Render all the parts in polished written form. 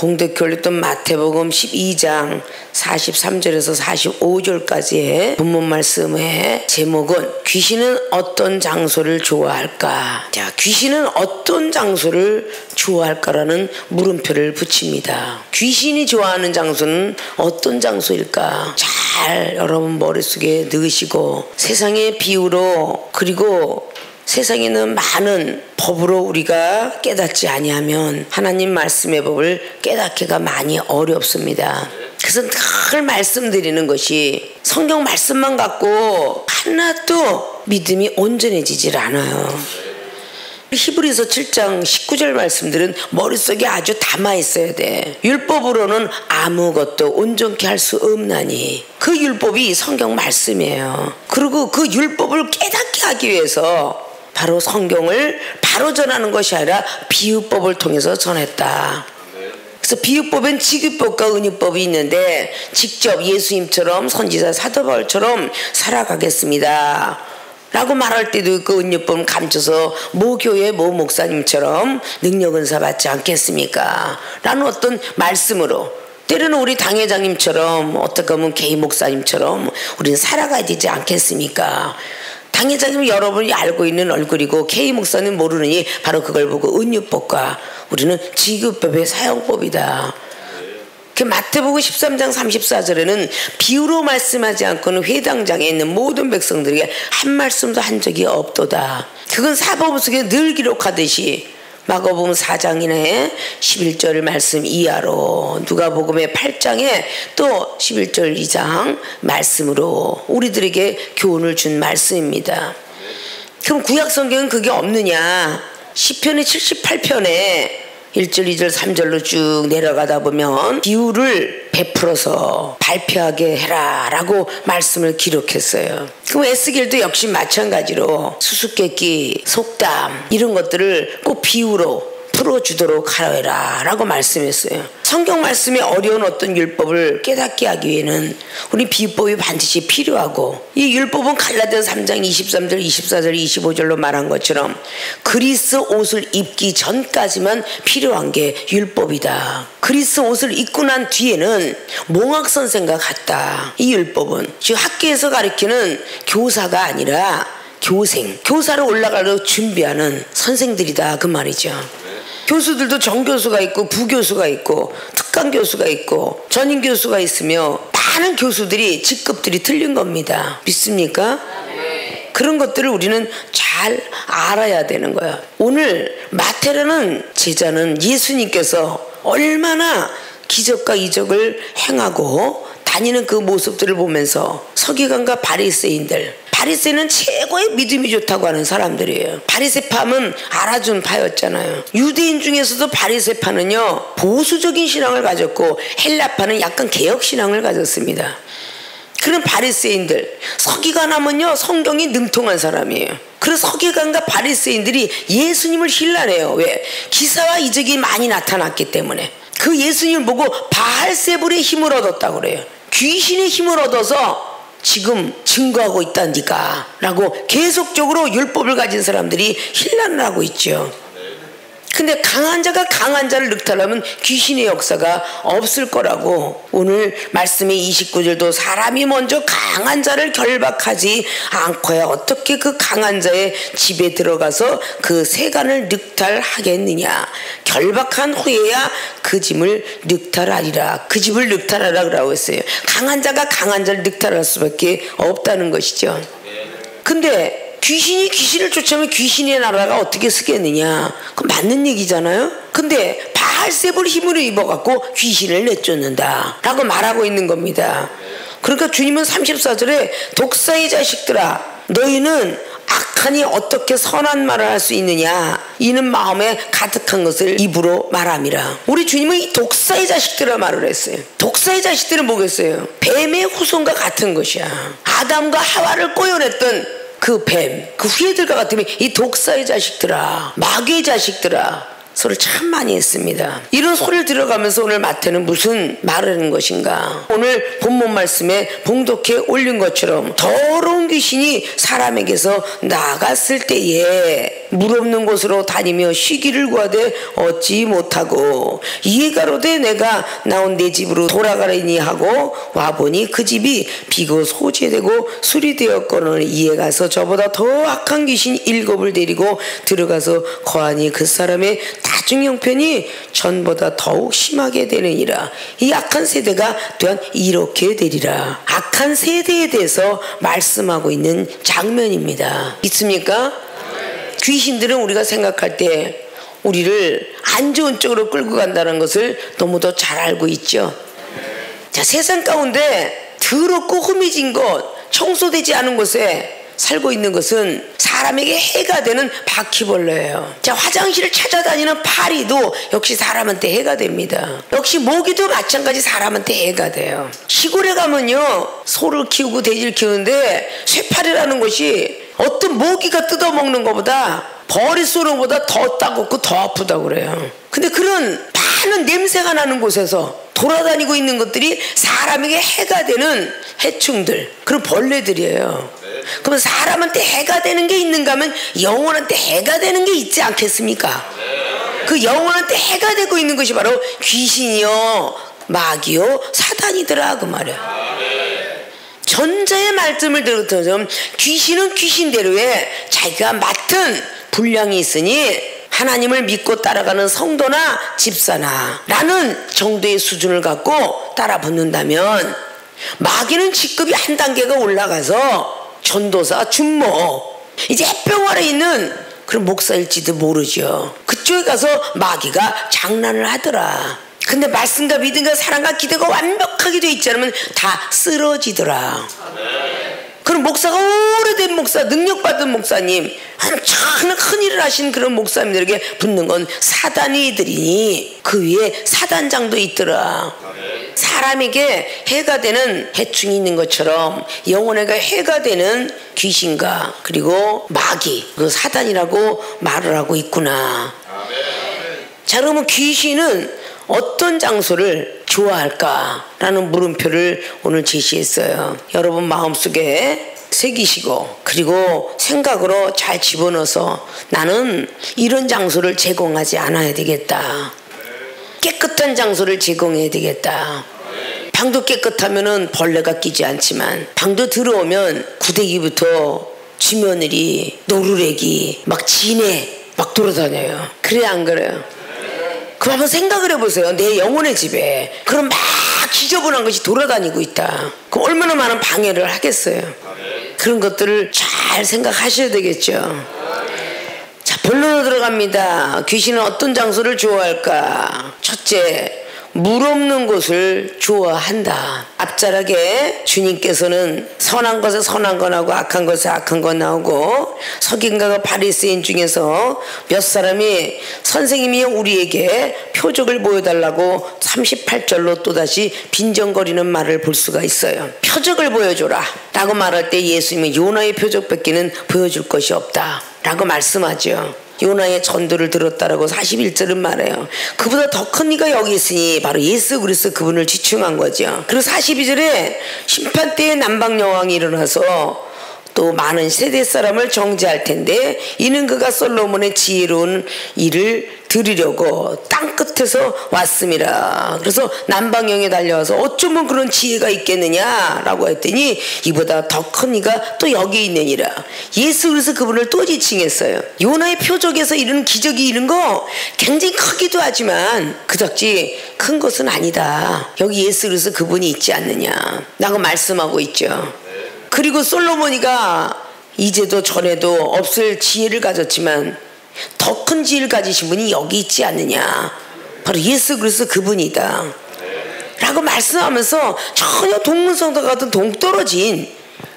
봉독해 올렸던 마태복음 12장 43절에서 45절까지의 본문 말씀의 제목은 귀신은 어떤 장소를 좋아할까? 자, 귀신은 어떤 장소를 좋아할까라는 물음표를 붙입니다. 귀신이 좋아하는 장소는 어떤 장소일까? 잘 여러분 머릿속에 넣으시고 세상의 비유로 그리고 세상에 있는 많은 법으로 우리가 깨닫지 아니하면 하나님 말씀의 법을 깨닫기가 많이 어렵습니다. 그래서 늘 말씀드리는 것이 성경 말씀만 갖고 하나도 믿음이 온전해지질 않아요. 히브리서 7장 19절 말씀들은 머릿속에 아주 담아있어야 돼. 율법으로는 아무것도 온전케 할 수 없나니. 그 율법이 성경 말씀이에요. 그리고 그 율법을 깨닫게 하기 위해서 바로 성경을 바로 전하는 것이 아니라 비유법을 통해서 전했다. 그래서 비유법엔 직유법과 은유법이 있는데 직접 예수님처럼 선지자 사도 바울처럼 살아가겠습니다 라고 말할 때도 그 은유법은 감춰서 모 교회 모 목사님처럼 능력 은사 받지 않겠습니까? 라는 어떤 말씀으로 때로는 우리 당회장님처럼 어떻게 보면 개인 목사님처럼 우리는 살아가야 되지 않겠습니까? 당회장님은 여러분이 알고 있는 얼굴이고 K 목사는 모르느니 바로 그걸 보고 은유법과 우리는 직유법의 사용법이다. 그 마태복음 13장 34절에는 비유로 말씀하지 않고는 회당장에 있는 모든 백성들에게 한 말씀도 한 적이 없도다. 그건 사복음 속에 늘 기록하듯이 마가복음 4장이네 11절 말씀 이하로 누가복음의 8장에 또 11절 2장 말씀으로 우리들에게 교훈을 준 말씀입니다. 그럼 구약성경은 그게 없느냐? 시편의 78편에 1절 2절 3절로 쭉 내려가다 보면 비유를 베풀어서 발표하게 해라 라고 말씀을 기록했어요. 그럼 에스겔도 역시 마찬가지로 수수께끼, 속담 이런 것들을 꼭 비유로 풀어주도록 하라 라고 말씀했어요. 성경 말씀에 어려운 어떤 율법을 깨닫게 하기 위해는 우리 비유법이 반드시 필요하고 이 율법은 갈라디아서 3장 23절 24절 25절로 말한 것처럼 그리스 옷을 입기 전까지만 필요한 게 율법이다. 그리스 옷을 입고 난 뒤에는 몽학선생과 같다. 이 율법은 즉 학교에서 가르치는 교사가 아니라 교사로 올라가려고 준비하는 선생들이다 그 말이죠. 교수들도 정교수가 있고 부교수가 있고 특강교수가 있고 전임교수가 있으며 많은 교수들이 직급들이 틀린 겁니다. 믿습니까? 네. 그런 것들을 우리는 잘 알아야 되는 거야. 오늘 마태라는 제자는 예수님께서 얼마나 기적과 이적을 행하고 다니는 그 모습들을 보면서 서기관과 바리새인은 최고의 믿음이 좋다고 하는 사람들이에요. 바리새파는 알아준 파였잖아요. 유대인 중에서도 바리새파는요 보수적인 신앙을 가졌고 헬라파는 약간 개혁신앙을 가졌습니다. 그런 바리새인들 서기관하면요 성경이 능통한 사람이에요. 그래서 서기관과 바리새인들이 예수님을 힐난해요. 왜? 기사와 이적이 많이 나타났기 때문에. 그 예수님을 보고 바알세불의 힘을 얻었다고 그래요. 귀신의 힘을 얻어서 지금 증거하고 있다 니가 라고 계속적으로 율법을 가진 사람들이 힐난을 하고 있죠. 근데 강한 자가 강한 자를 늑탈하면 귀신의 역사가 없을 거라고 오늘 말씀의 29절도 사람이 먼저 강한 자를 결박하지 않고야 어떻게 그 강한 자의 집에 들어가서 그 세간을 늑탈하겠느냐. 결박한 후에야 그 집을 늑탈하리라. 그 집을 늑탈하라 라고 했어요. 강한 자가 강한 자를 늑탈할 수밖에 없다는 것이죠. 근데 귀신이 귀신을 쫓아오면 귀신의 나라가 어떻게 쓰겠느냐. 그건 맞는 얘기잖아요. 근데 바알세불 힘으로 입어갖고 귀신을 내쫓는다 라고 말하고 있는 겁니다. 그러니까 주님은 34절에 독사의 자식들아 너희는 악하니 어떻게 선한 말을 할 수 있느냐. 이는 마음에 가득한 것을 입으로 말함이라. 우리 주님은 이 독사의 자식들아 말을 했어요. 독사의 자식들은 뭐겠어요? 뱀의 후손과 같은 것이야. 아담과 하와를 꼬여냈던 그 뱀, 그 후예들과 같으면 이 독사의 자식들아, 마귀의 자식들아 소리를 참 많이 했습니다. 이런 소리를 들어가면서 오늘 마태는 무슨 말을 하는 것인가. 오늘 본문 말씀에 봉독해 올린 것처럼 더러운 귀신이 사람에게서 나갔을 때에 물 없는 곳으로 다니며 쉬기를 구하되 얻지 못하고 이에 가로되 내가 나온 내 집으로 돌아가려니 하고 와보니 그 집이 비고 소재되고 수리되었거늘 이에 가서 저보다 더 악한 귀신 7을 데리고 들어가서 거하니 그 사람의 나중 형편이 전보다 더욱 심하게 되느니라. 이 악한 세대가 또한 이렇게 되리라. 악한 세대에 대해서 말씀하고 있는 장면입니다. 있습니까? 귀신들은 우리가 생각할 때 우리를 안 좋은 쪽으로 끌고 간다는 것을 너무도 잘 알고 있죠. 자, 세상 가운데 더럽고 흠해진 것, 청소되지 않은 곳에 살고 있는 것은 사람에게 해가 되는 바퀴벌레예요. 자, 화장실을 찾아다니는 파리도 역시 사람한테 해가 됩니다. 역시 모기도 마찬가지 사람한테 해가 돼요. 시골에 가면요, 소를 키우고 돼지를 키우는데 쇠파리라는 것이 어떤 모기가 뜯어먹는 것보다 벌이 쏘는 것보다 더 따갑고 더 아프다고 그래요. 근데 그런 많은 냄새가 나는 곳에서 돌아다니고 있는 것들이 사람에게 해가 되는 해충들, 그런 벌레들이에요. 그러면 사람한테 해가 되는 게 있는가 하면 영혼한테 해가 되는 게 있지 않겠습니까? 그 영혼한테 해가 되고 있는 것이 바로 귀신이요, 마귀요, 사단이더라 그 말이야. 전자의 말씀을 들었던 귀신은 귀신대로의 자기가 맡은 분량이 있으니 하나님을 믿고 따라가는 성도나 집사나 라는 정도의 수준을 갖고 따라 붙는다면, 마귀는 직급이 한 단계가 올라가서 전도사, 준모, 이제 햇병 아래 있는 그런 목사일지도 모르죠. 그쪽에 가서 마귀가 장난을 하더라. 근데 말씀과 믿음과 사랑과 기도가 완벽하게 돼 있지 않으면 다 쓰러지더라. 그런 목사가 오래된 목사, 능력받은 목사님, 엄청난 큰일을 하신 그런 목사님들에게 붙는 건 사단이들이니 그 위에 사단장도 있더라. 사람에게 해가 되는 해충이 있는 것처럼 영혼에게 해가 되는 귀신과 그리고 마귀, 그 사단이라고 말을 하고 있구나. 자, 그러면 귀신은 어떤 장소를 좋아할까라는 물음표를 오늘 제시했어요. 여러분 마음속에 새기시고 그리고 생각으로 잘 집어넣어서 나는 이런 장소를 제공하지 않아야 되겠다. 깨끗한 장소를 제공해야 되겠다. 방도 깨끗하면은 벌레가 끼지 않지만 방도 들어오면 구데기부터 쥐며느리, 노루래기, 막 지네 막 돌아다녀요. 그래 안 그래요? 그럼 한번 생각을 해보세요. 내 영혼의 집에 그럼 막 지저분한 것이 돌아다니고 있다. 그럼 얼마나 많은 방해를 하겠어요. 그런 것들을 잘 생각하셔야 되겠죠. 자, 본론으로 들어갑니다. 귀신은 어떤 장소를 좋아할까? 첫째, 물 없는 곳을 좋아한다. 앞자락에 주님께서는 선한 것에 선한 것 나오고 악한 것에 악한 것 나오고, 서기관과 바리새인 중에서 몇 사람이 선생님이 우리에게 표적을 보여달라고 38절로 또다시 빈정거리는 말을 볼 수가 있어요. 표적을 보여줘라 라고 말할 때 예수님은 요나의 표적밖에는 보여줄 것이 없다 라고 말씀하죠. 요나의 전도를 들었다라고 41절은 말해요. 그보다 더 큰 이가 여기 있으니 바로 예수 그리스도, 그분을 지칭한 거죠. 그리고 42절에 심판 때에 남방 여왕이 일어나서 또 많은 세대 사람을 정죄할 텐데 이는 그가 솔로몬의 지혜로운 일을 들으려고 땅 끝에서 왔음이라. 그래서 남방령에 달려와서 어쩌면 그런 지혜가 있겠느냐라고 했더니 이보다 더 큰 이가 또 여기 있느니라. 예수 그리스도 그분을 또 지칭했어요. 요나의 표적에서 이런 기적이 이런 거 굉장히 크기도 하지만 그닥지 큰 것은 아니다. 여기 예수 그리스도 그분이 있지 않느냐라고 말씀하고 있죠. 그리고 솔로몬이가 이제도 전에도 없을 지혜를 가졌지만 더 큰 지혜를 가지신 분이 여기 있지 않느냐, 바로 예수 그리스도 그분이다 라고 말씀하면서 전혀 동문성도 같은 동떨어진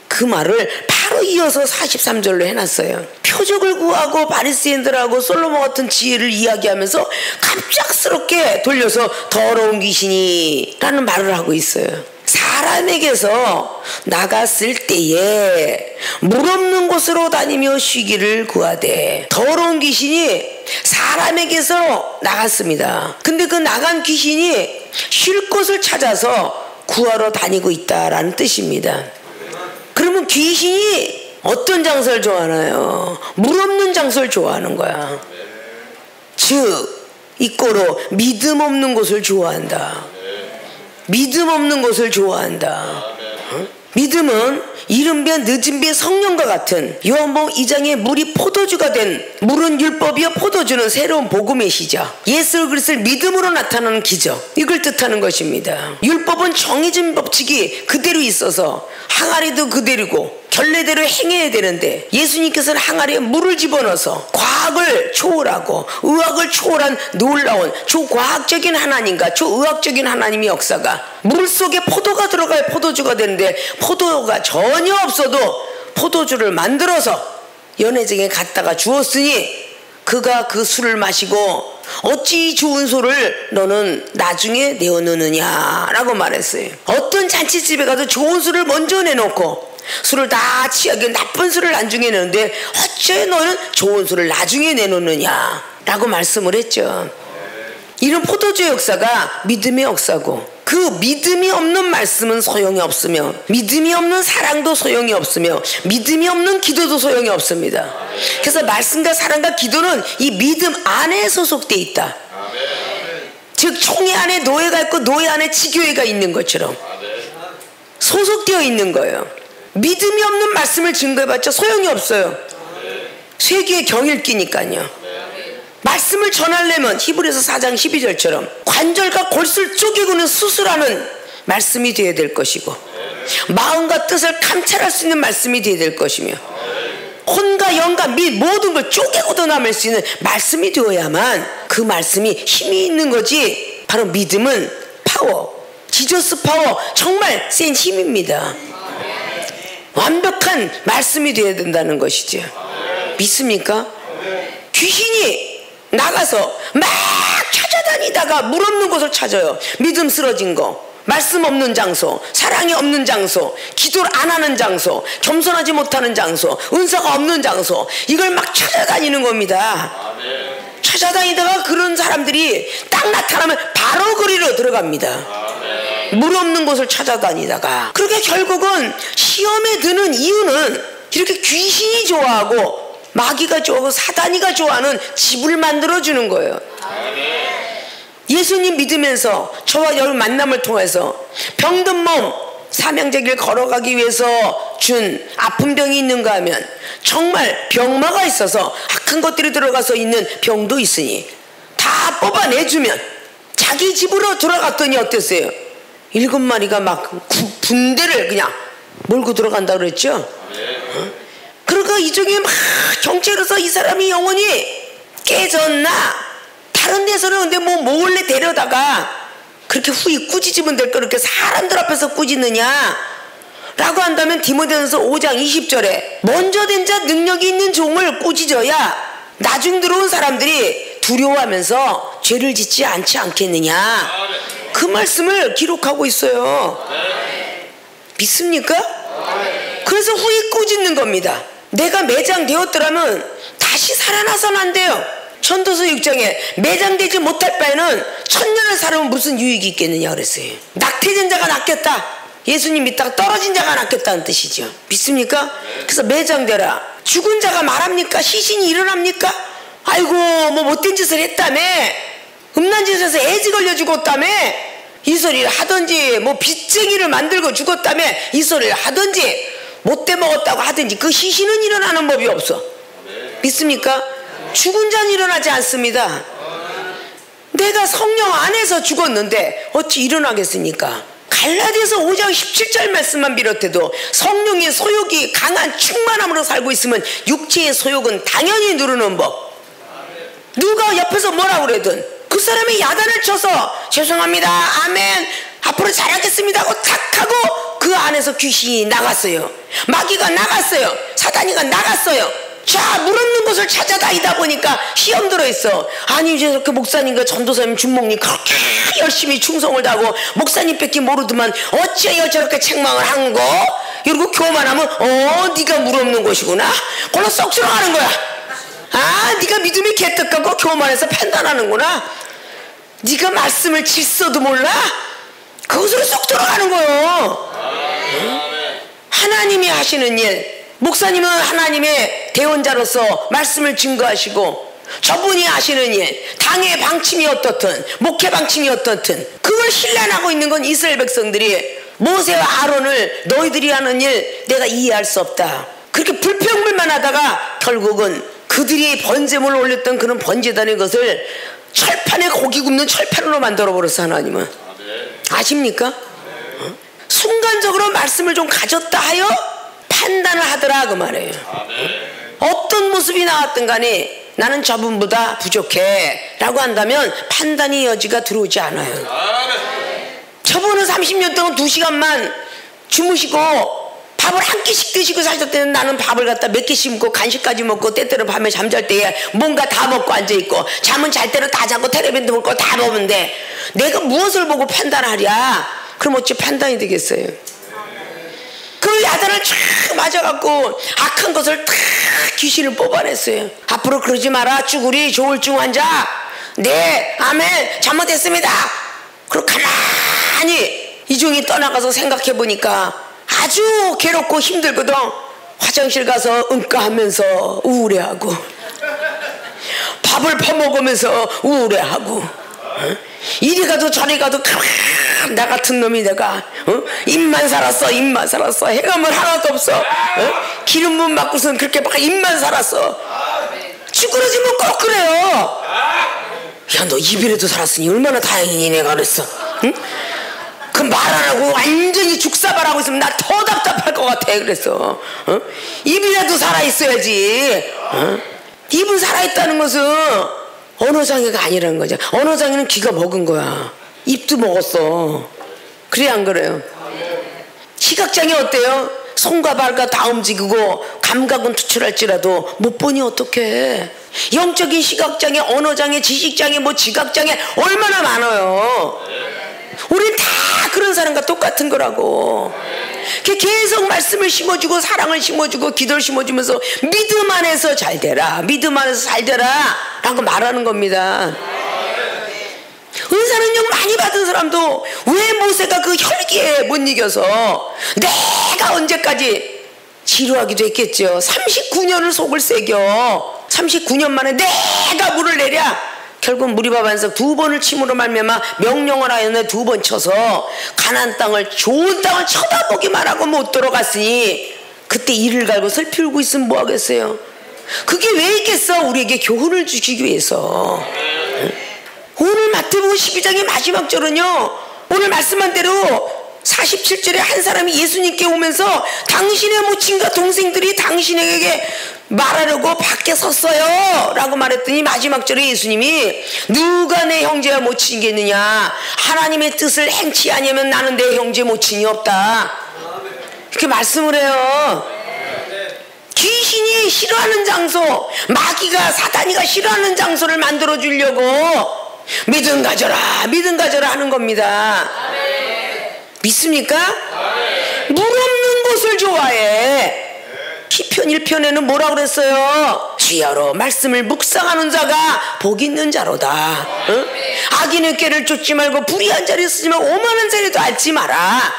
그 말을 바로 이어서 43절로 해놨어요. 표적을 구하고 바리새인들하고 솔로몬 같은 지혜를 이야기하면서 갑작스럽게 돌려서 더러운 귀신이 라는 말을 하고 있어요. 사람에게서 나갔을 때에 물 없는 곳으로 다니며 쉬기를 구하되, 더러운 귀신이 사람에게서 나갔습니다. 근데 그 나간 귀신이 쉴 곳을 찾아서 구하러 다니고 있다라는 뜻입니다. 그러면 귀신이 어떤 장소를 좋아하나요? 물 없는 장소를 좋아하는 거야. 즉 이꼬로 믿음 없는 곳을 좋아한다. 믿음 없는 곳을 좋아한다. 믿음은 이른 배 늦은 배 성령과 같은 요한복음 2장에 물이 포도주가 된, 물은 율법이요 포도주는 새로운 복음의 시작, 예수 그리스도를 믿음으로 나타나는 기적, 이걸 뜻하는 것입니다. 율법은 정해진 법칙이 그대로 있어서 항아리도 그대로고 결례대로 행해야 되는데, 예수님께서는 항아리에 물을 집어넣어서 과학을 초월하고 의학을 초월한 놀라운 초과학적인 하나님과 초의학적인 하나님의 역사가, 물 속에 포도가 들어가야 포도주가 되는데 포도가 전혀 없어도 포도주를 만들어서 연회장에 갖다가 주었으니 그가 그 술을 마시고 어찌 좋은 술을 너는 나중에 내어놓느냐 라고 말했어요. 어떤 잔치집에 가도 좋은 술을 먼저 내놓고 술을 다 취하게 나쁜 술을 나중에 내는데 어째 너는 좋은 술을 나중에 내놓느냐 라고 말씀을 했죠. 이런 포도주의 역사가 믿음의 역사고, 그 믿음이 없는 말씀은 소용이 없으며, 믿음이 없는 사랑도 소용이 없으며, 믿음이 없는 기도도 소용이 없습니다. 그래서 말씀과 사랑과 기도는 이 믿음 안에 소속되어 있다. 즉 총회 안에 노예가 있고 노예 안에 지교회가 있는 것처럼 소속되어 있는 거예요. 믿음이 없는 말씀을 증거해봤자 소용이 없어요. 쇠기의 경읽기니까요. 말씀을 전하려면 히브리서 4장 12절처럼 관절과 골수를 쪼개고는 수술하는 말씀이 되어야 될 것이고, 마음과 뜻을 감찰할 수 있는 말씀이 되어야 될 것이며, 혼과 영과 및 모든 걸 쪼개고도 남을 수 있는 말씀이 되어야만 그 말씀이 힘이 있는 거지. 바로 믿음은 파워, 지저스 파워, 정말 센 힘입니다. 완벽한 말씀이 되어야 된다는 것이죠. 믿습니까? 귀신이 나가서 막 찾아다니다가 물 없는 곳을 찾아요. 믿음 쓰러진 거, 말씀 없는 장소, 사랑이 없는 장소, 기도를 안 하는 장소, 겸손하지 못하는 장소, 은사가 없는 장소, 이걸 막 찾아다니는 겁니다. 찾아다니다가 그런 사람들이 딱 나타나면 바로 거리로 들어갑니다. 물 없는 곳을 찾아다니다가. 그렇게 결국은 시험에 드는 이유는 이렇게 귀신이 좋아하고 마귀가 좋아하고 사단이가 좋아하는 집을 만들어주는 거예요. 예수님 믿으면서 저와 여러분 만남을 통해서 병든 몸, 사명제 길 걸어가기 위해서 준 아픈 병이 있는가 하면 정말 병마가 있어서 악한 것들이 들어가서 있는 병도 있으니 다 뽑아내주면 자기 집으로 돌아갔더니 어땠어요? 7마리가 막 군대를 그냥 몰고 들어간다고 그랬죠? 그러니까 이쪽에 막 경찰에서 이 사람이 영혼이 깨졌나? 다른 데서는 근데 뭐 몰래 데려다가 그렇게 후이 꾸짖으면 될 거 그렇게 사람들 앞에서 꾸짖느냐? 라고 한다면 디모데전서 5장 20절에 먼저 된 자 능력이 있는 종을 꾸짖어야 나중 들어온 사람들이 두려워하면서 죄를 짓지 않지 않겠느냐? 그 말씀을 기록하고 있어요. 믿습니까? 그래서 후이 꾸짖는 겁니다. 내가 매장되었더라면 다시 살아나서는 안 돼요. 전도서 6장에 매장되지 못할 바에는 천년을 살아면 무슨 유익이 있겠느냐 그랬어요. 낙태된 자가 낫겠다. 예수님 믿다가 떨어진 자가 낫겠다는 뜻이죠. 믿습니까? 그래서 매장되라. 죽은 자가 말합니까? 시신이 일어납니까? 아이고 뭐 못된 짓을 했다며, 음란 짓을 해서 애지 걸려 죽었다며, 이 소리를 하든지, 뭐 빚쟁이를 만들고 죽었다며 이 소리를 하든지, 못돼 먹었다고 하든지 그 시신은 일어나는 법이 없어. 믿습니까? 죽은 자는 일어나지 않습니다. 내가 성령 안에서 죽었는데 어찌 일어나겠습니까? 갈라디아서 5장 17절 말씀만 비롯해도 성령의 소욕이 강한 충만함으로 살고 있으면 육체의 소욕은 당연히 누르는 법. 누가 옆에서 뭐라 그래든 그 사람이 야단을 쳐서 죄송합니다, 아멘, 앞으로 잘하겠습니다 하고 탁 하고 그 안에서 귀신이 나갔어요. 마귀가 나갔어요. 사단이가 나갔어요. 자, 물 없는 곳을 찾아다니다 보니까 시험 들어있어. 아니 이제 저렇게 목사님과 전도사님 준목님 그렇게 열심히 충성을 다하고 목사님 뺏기 모르더만 어찌하여 저렇게 책망을 한 거? 이러고 교만하면 네가 물 없는 곳이구나. 그걸로 쏙 들어가는 거야. 아, 네가 믿음이 개떡하고 교만해서 판단하는구나. 네가 말씀을 질서도 몰라? 그것으로 쏙 들어가는 거예요. 하나님이 하시는 일, 목사님은 하나님의 대언자로서 말씀을 증거하시고 저분이 하시는 일, 당의 방침이 어떻든 목회 방침이 어떻든 그걸 신뢰하고 있는 건 이스라엘 백성들이 모세와 아론을 너희들이 하는 일 내가 이해할 수 없다 그렇게 불평불만 하다가 결국은 그들이 번제물을 올렸던 그런 번제단의 것을 철판에 고기 굽는 철판으로 만들어버렸어. 하나님은 아십니까? 순간적으로 말씀을 좀 가졌다 하여 판단을 하더라 그 말이에요. 어떤 모습이 나왔든 간에 나는 저분보다 부족해 라고 한다면 판단의 여지가 들어오지 않아요. 저분은 30년 동안 2시간만 주무시고 밥을 한 끼씩 드시고 사실 때는 나는 밥을 갖다 몇 개씩 먹고 간식까지 먹고 때때로 밤에 잠잘 때에 뭔가 다 먹고 앉아있고 잠은 잘 때는 다 자고 텔레비전도 먹고 다 보는데 내가 무엇을 보고 판단하랴? 그럼 어찌 판단이 되겠어요? 그 야단을 쫙 맞아갖고 악한 것을 탁 귀신을 뽑아냈어요. 앞으로 그러지 마라 쭈구리 조울증 환자 네 아멘 잘못했습니다. 그리고 가만히 이종이 떠나가서 생각해보니까 아주 괴롭고 힘들거든. 화장실 가서 응가하면서 우울해하고 밥을 퍼먹으면서 우울해하고 이리 가도 저리 가도 나 같은 놈이 내가 입만 살았어 입만 살았어 해감은 하나도 없어 기름 부음 맞고선 그렇게 막 입만 살았어. 쭈그러지면 꼭 그래요. 야 너 입이라도 살았으니 얼마나 다행이니 내가 그랬어. 응? 그 말 안 하고 완전히 죽사발하고 있으면 나 더 답답할 것 같아. 그래서 입이라도 살아있어야지. 입은 살아있다는 것은 언어장애가 아니라는 거죠. 언어장애는 귀가 먹은 거야. 입도 먹었어. 그래 안 그래요? 시각장애 어때요? 손과 발과 다 움직이고 감각은 투철할지라도 못 보니 어떡해. 영적인 시각장애, 언어장애, 지식장애, 뭐 지각장애 얼마나 많아요. 우린 다 그런 사람과 똑같은 거라고. 계속 말씀을 심어주고 사랑을 심어주고 기도를 심어주면서 믿음 안에서 잘 되라 믿음 안에서 잘 되라 라고 말하는 겁니다. 은사능력 많이 받은 사람도 왜 모세가 그 혈기에 못 이겨서 내가 언제까지 지루하기도 했겠죠. 39년을 속을 새겨 39년 만에 내가 물을 내랴. 결국 무리바 반석 2번을 침으로 말미암아 명령을 하였는데 2번 쳐서 가나안 땅을 좋은 땅을 쳐다보기만 하고 못 들어갔으니 그때 이를 갈고 슬피 울고 있으면 뭐 하겠어요. 그게 왜 있겠어. 우리에게 교훈을 주시기 위해서. 오늘 마태복음 12장의 마지막 절은요 오늘 말씀한 대로 47절에 한 사람이 예수님께 오면서 당신의 모친과 동생들이 당신에게 말하려고 밖에 섰어요 라고 말했더니 마지막 절에 예수님이 누가 내 형제와 모친이겠느냐 하나님의 뜻을 행치 아니하면 나는 내 형제 모친이 없다 이렇게 말씀을 해요. 귀신이 싫어하는 장소 마귀가 사단이가 싫어하는 장소를 만들어 주려고 믿음 가져라 믿음 가져라 하는 겁니다. 믿습니까? 물 없는 곳을 좋아해. 시편 1편에는 뭐라고 그랬어요? 주야로 말씀을 묵상하는 자가 복 있는 자로다. 응? 악인의 꾀를 쫓지 말고 불의한 자리에 쓰지 말고 오만한 자리도 앉지 마라.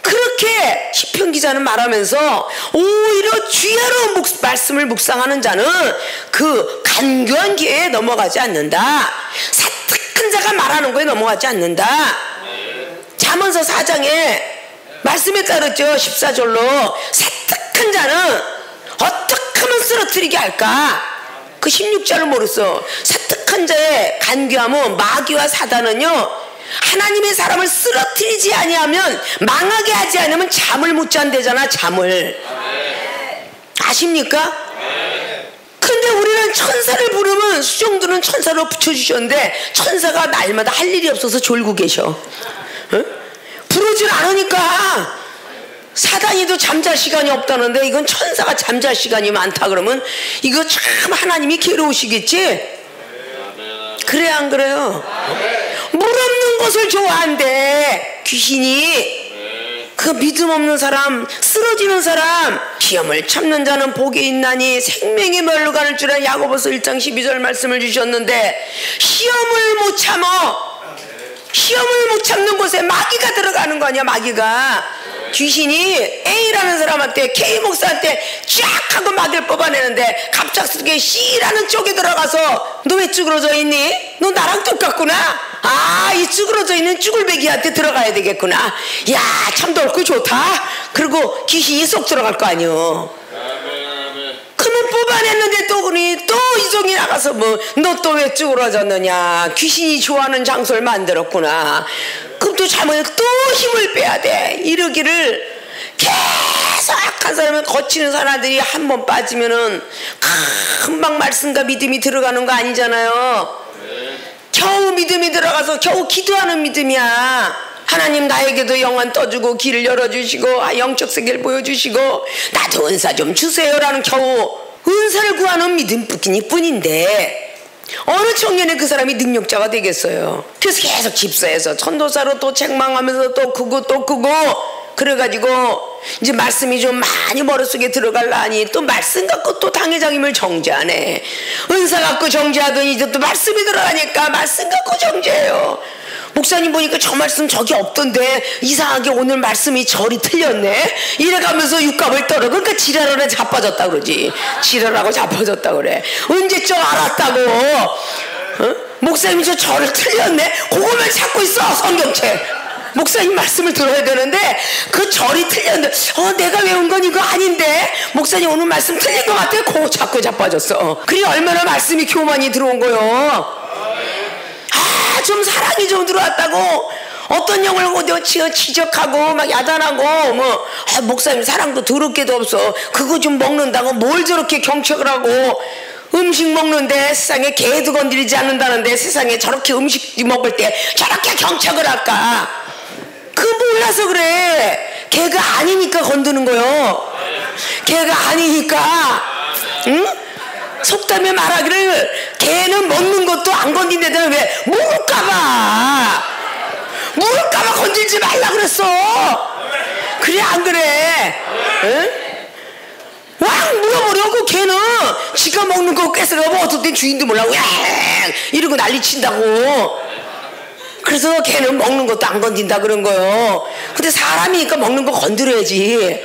그렇게 시편 기자는 말하면서 오히려 주야로 말씀을 묵상하는 자는 그 간교한 기회에 넘어가지 않는다. 사특한 자가 말하는 거에 넘어가지 않는다. 잠언서 4장에 말씀에 따르죠. 14절로 사특한 자는 어떻게 하면 쓰러뜨리게 할까. 그 16절을 모르겠어. 사특한 자의 간교함은 마귀와 사단은요 하나님의 사람을 쓰러뜨리지 아니하면 망하게 하지 않으면 잠을 못 잔대잖아. 잠을 아십니까? 근데 우리는 천사를 부르면 수종들은 천사로 붙여주셨는데 천사가 날마다 할 일이 없어서 졸고 계셔. 응? 부르질 않으니까 사단이도 잠잘 시간이 없다는데 이건 천사가 잠잘 시간이 많다 그러면 이거 참 하나님이 괴로우시겠지? 그래 안 그래요? 물 없는 것을 좋아한대 귀신이. 그 믿음 없는 사람 쓰러지는 사람 시험을 참는 자는 복이 있나니 생명이 멸로 가는 줄 알아. 야고보서 1장 12절 말씀을 주셨는데 시험을 못 참어. 시험을 못 참는 곳에 마귀가 들어가는 거 아니야. 마귀가 귀신이 A라는 사람한테 K 목사한테 쫙 하고 막을 뽑아내는데 갑작스럽게 C라는 쪽에 들어가서 너 왜 쭈그러져 있니? 너 나랑 똑같구나. 아, 이 쭈그러져 있는 쭈글배기한테 들어가야 되겠구나. 야, 참 넓고 좋다. 그리고 귀신이 쏙 들어갈 거 아니요. 그러면 뽑아냈는데 또 그니 또 이종이 나가서 뭐 너 또 왜 쭈그러졌느냐. 귀신이 좋아하는 장소를 만들었구나. 그럼 또 잘못해 또 힘을 빼야 돼. 이러기를 계속 악한 사람은 거치는 사람들이 한 번 빠지면은 금방 말씀과 믿음이 들어가는 거 아니잖아요. 겨우 믿음이 들어가서 겨우 기도하는 믿음이야. 하나님 나에게도 영안 떠주고 길을 열어주시고 영적 세계를 보여주시고 나도 은사 좀 주세요라는 겨우 은사를 구하는 믿음뿐인데 어느 청년에 그 사람이 능력자가 되겠어요. 그래서 계속 집사해서 전도사로 또 책망하면서 또 크고 또 크고 그래가지고 이제 말씀이 좀 많이 머릿속에 들어갈라니 또 말씀 갖고 또 당회장님을 정죄하네. 은사 갖고 정죄하더니 이제 또 말씀이 들어가니까 말씀 갖고 정죄해요. 목사님 보니까 저 말씀 저기 없던데 이상하게 오늘 말씀이 절이 틀렸네. 이래가면서 육갑을 떨어. 그러니까 지랄하네 자빠졌다 그러지. 지랄하고 자빠졌다 그래. 언제적 알았다고. 어? 목사님이 저 절을 틀렸네. 그거만 찾고 있어 성경책. 목사님 말씀을 들어야 되는데 그 절이 틀렸는데 내가 외운 건 이거 아닌데 목사님 오늘 말씀 틀린 것 같아. 그거 자꾸 자빠졌어. 그래 얼마나 말씀이 교만이 들어온 거요. 좀 사랑이 좀 들어왔다고 어떤 영을 지적하고 막 야단하고 뭐 목사님 사랑도 더럽게도 없어. 그거 좀 먹는다고 뭘 저렇게 경책을 하고 음식 먹는데 세상에 개도 건드리지 않는다는데 세상에 저렇게 음식 먹을 때 저렇게 경책을 할까. 그거 몰라서 그래. 개가 아니니까 건드는 거요. 개가 아니니까. 응? 속담에 말하기를 개는 먹는 것도 안 건드린다더니 왜 물을까봐 건들지 말라 그랬어. 그래 안 그래? 응? 왕 물어보려고 걔는 지가 먹는 거 뺏어가고 어떨 땐 주인도 몰라 왜 이러고 난리 친다고. 그래서 걔는 먹는 것도 안 건든다 그런 거요. 근데 사람이니까 먹는 거 건드려야지.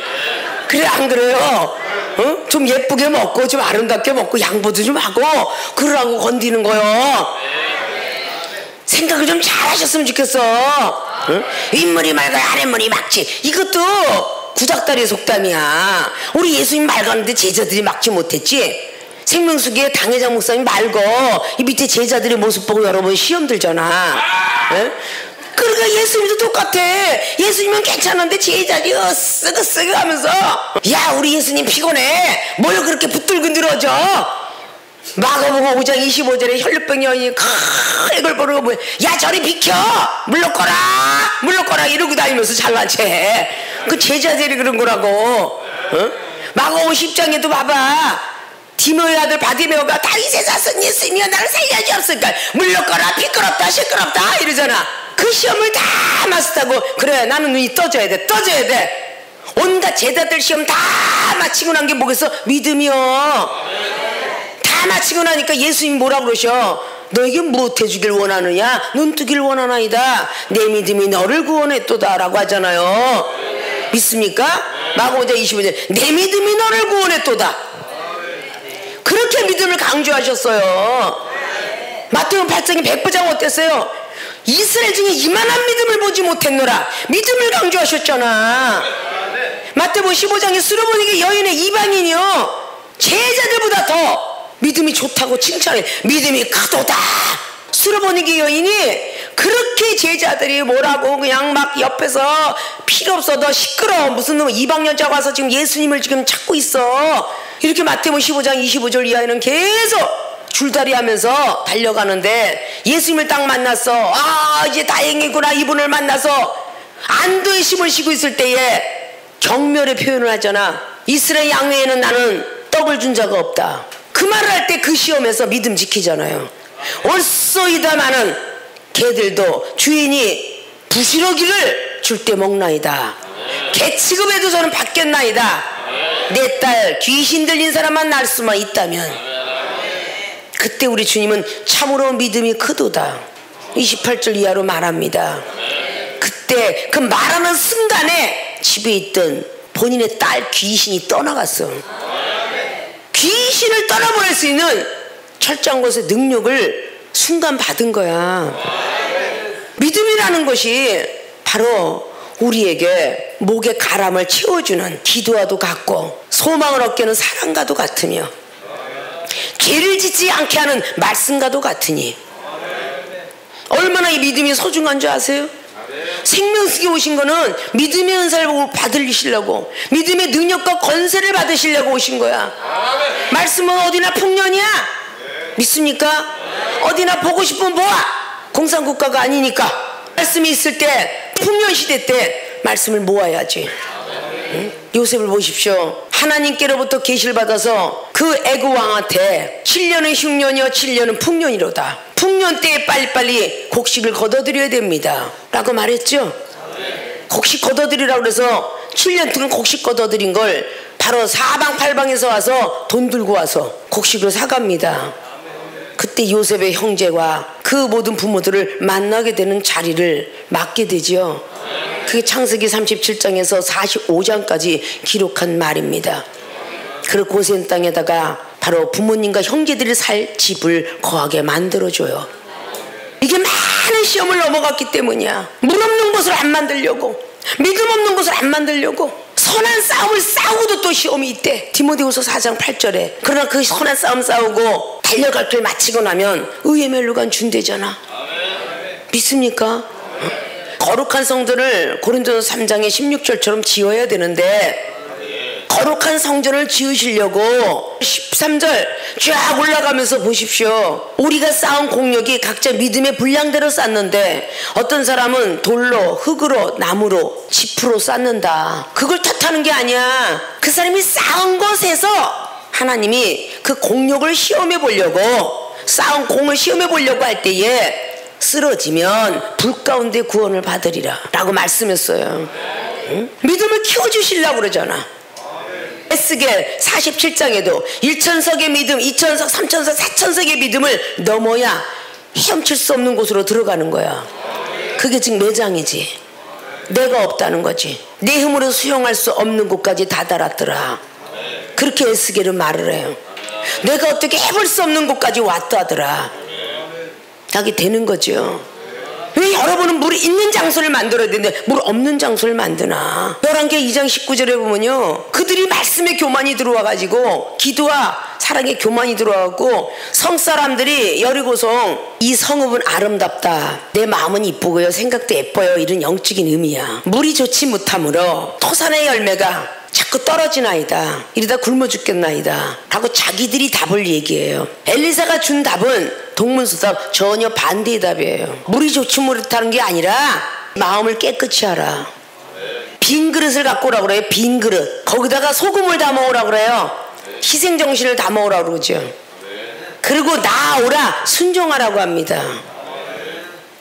그래 안 그래요? 어? 좀 예쁘게 먹고 좀 아름답게 먹고 양보도 좀 하고 그러라고 건드리는 거요. 생각을 좀 잘하셨으면 좋겠어. 어? 윗물이 맑아야 아랫물이 막지. 이것도 구닥다리 속담이야. 우리 예수님 맑았는데 제자들이 막지 못했지. 생명수기에 당회장 목사님 말고 이 밑에 제자들의 모습 보고 여러분 시험 들잖아. 에? 그러니까 예수님도 똑같아. 예수님은 괜찮은데 제자들이 으쓱으쓱 하면서 야 우리 예수님 피곤해. 뭘 그렇게 붙들근들어져. 마가복음 5장 25절에 혈루병 여인이 이걸 보고 뭐야. 야 저리 비켜 물러거라 이러고 다니면서 잘난 체해. 그 제자들이 그런 거라고. 어? 마가복음 10장에도 봐봐. 디모의 아들 바디메오가 다윗의 자손 예수님이여 나를 살려주옵소서. 물러거라 비끄럽다 시끄럽다 이러잖아. 그 시험을 다 마스터하고 그래 나는 눈이 떠져야 돼. 온갖 제자들 시험 다 마치고 난 게 뭐겠어? 믿음이요. 다 마치고 나니까 예수님이 뭐라 그러셔? 너에게 무엇 해주길 원하느냐? 눈 뜨길 원하나이다. 내 믿음이 너를 구원했도다 라고 하잖아요. 믿습니까? 마가복음 25절 내 믿음이 너를 구원했도다. 그렇게 믿음을 강조하셨어요. 마태복음 8장이 백부장 어땠어요? 이스라엘 중에 이만한 믿음을 보지 못했노라. 믿음을 강조하셨잖아. 마태복음 15장에 수르보니게 여인의 이방인이요 제자들보다 더 믿음이 좋다고 칭찬해. 믿음이 크도다. 수르보니게 여인이 그렇게 제자들이 뭐라고 그냥 막 옆에서 필요 없어 너 시끄러워 무슨 놈 이방년자가 와서 지금 예수님을 지금 찾고 있어. 이렇게 마태복음 15장 25절 이하에는 계속 줄다리 하면서 달려가는데 예수님을 딱 만났어. 아 이제 다행이구나. 이분을 만나서 안도의 심을 쉬고 있을 때에 경멸의 표현을 하잖아. 이스라엘 양외에는 나는 떡을 준 자가 없다. 그 말을 할 때 그 시험에서 믿음 지키잖아요. 올소이다마는 개들도 주인이 부스러기를 줄 때 먹나이다. 개 취급해도 저는 받겠나이다. 내 딸 귀신 들린 사람만 날 수만 있다면. 그때 우리 주님은 참으로 믿음이 크도다. 28절 이하로 말합니다. 그때 그 말하는 순간에 집에 있던 본인의 딸 귀신이 떠나갔어. 귀신을 떠나보낼 수 있는 철저한 것의 능력을 순간 받은 거야. 믿음이라는 것이 바로 우리에게 목의 가람을 채워주는 기도와도 같고 소망을 얻게 하는 사랑과도 같으며 죄를 짓지 않게 하는 말씀과도 같으니 얼마나 이 믿음이 소중한 줄 아세요? 생명수기 오신 거는 믿음의 은사를 받으시려고 믿음의 능력과 권세를 받으시려고 오신 거야. 말씀은 어디나 풍년이야. 믿습니까? 어디나 보고 싶으면 보아. 공산국가가 아니니까 말씀이 있을 때 풍년 시대 때 말씀을 모아야지. 응? 요셉을 보십시오. 하나님께로부터 계시를 받아서 그 애굽 왕한테 7년은 흉년이요 7년은 풍년이로다. 풍년 때에 빨리빨리 곡식을 걷어들여야 됩니다 라고 말했죠. 곡식 걷어들이라고 그래서 7년 동안 곡식 걷어들인 걸 바로 사방팔방에서 와서 돈 들고 와서 곡식을 사갑니다. 그때 요셉의 형제와 그 모든 부모들을 만나게 되는 자리를 맞게 되죠. 그게 창세기 37장에서 45장까지 기록한 말입니다. 그 고센 땅에다가 바로 부모님과 형제들이 살 집을 거하게 만들어줘요. 이게 많은 시험을 넘어갔기 때문이야. 물 없는 곳을 안 만들려고, 믿음 없는 곳을 안 만들려고 선한 싸움을 싸우고도 또 시험이 있대. 디모데후서 4장 8절에 그러나 그 선한 싸움 싸우고 달려갈 길 마치고 나면 의의 멸류관 준대잖아. 믿습니까? 거룩한 성전을 고린도서 3장의 16절처럼 지어야 되는데 거룩한 성전을 지으시려고 13절 쫙 올라가면서 보십시오. 우리가 쌓은 공력이 각자 믿음의 분량대로 쌓는데 어떤 사람은 돌로, 흙으로, 나무로, 짚으로 쌓는다. 그걸 탓하는 게 아니야. 그 사람이 쌓은 것에서 하나님이 그 공력을 시험해 보려고, 쌓은 공을 시험해 보려고 할 때에 쓰러지면 불 가운데 구원을 받으리라 라고 말씀했어요. 응? 믿음을 키워주시려고 그러잖아. 에스겔 47장에도 1천석의 믿음, 2천석, 3천석, 4천석의 믿음을 넘어야 헤엄칠 수 없는 곳으로 들어가는 거야. 그게 지금 매장이지. 내가 없다는 거지. 내 힘으로 수용할 수 없는 곳까지 다다랐더라. 그렇게 에스겔은 말을 해요. 내가 어떻게 해볼 수 없는 곳까지 왔다더라. 하게 되는 거죠. 왜 여러분은 물이 있는 장소를 만들어야 되는데 물 없는 장소를 만드나? 열왕기 2장 19절에 보면요, 그들이 말씀의 교만이 들어와가지고 기도와 사랑의 교만이 들어와갖고 성사람들이 여리고성 이 성읍은 아름답다, 내 마음은 이쁘고요 생각도 예뻐요, 이런 영적인 의미야. 물이 좋지 못하므로 토산의 열매가 자꾸 떨어지나이다, 이러다 굶어 죽겠나이다 하고 자기들이 답을 얘기해요. 엘리사가 준 답은 동문서답 전혀 반대의 답이에요. 물이 좋지 못하는 게 아니라 마음을 깨끗이 하라. 빈 그릇을 갖고 오라고 그래요. 빈 그릇. 거기다가 소금을 담아오라고 그래요. 희생정신을 담아오라고 그러죠. 그리고 나아오라, 순종하라고 합니다.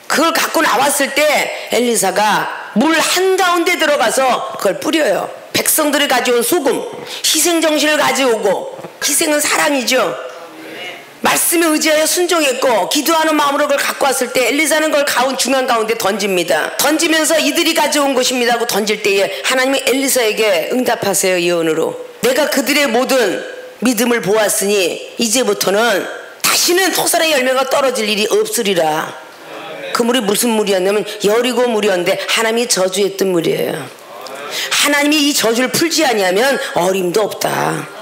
그걸 갖고 나왔을 때 엘리사가 물 한가운데 들어가서 그걸 뿌려요. 백성들이 가져온 소금, 희생정신을 가져오고, 희생은 사랑이죠. 말씀에 의지하여 순종했고 기도하는 마음으로 그걸 갖고 왔을 때 엘리사는 그걸 중앙 가운데 던집니다. 던지면서 이들이 가져온 것입니다 하고 던질 때에 하나님이 엘리사에게 응답하세요. 예언으로 내가 그들의 모든 믿음을 보았으니 이제부터는 다시는 토산의 열매가 떨어질 일이 없으리라. 그 물이 무슨 물이었냐면 여리고 물이었는데 하나님이 저주했던 물이에요. 하나님이 이 저주를 풀지 아니하면 어림도 없다.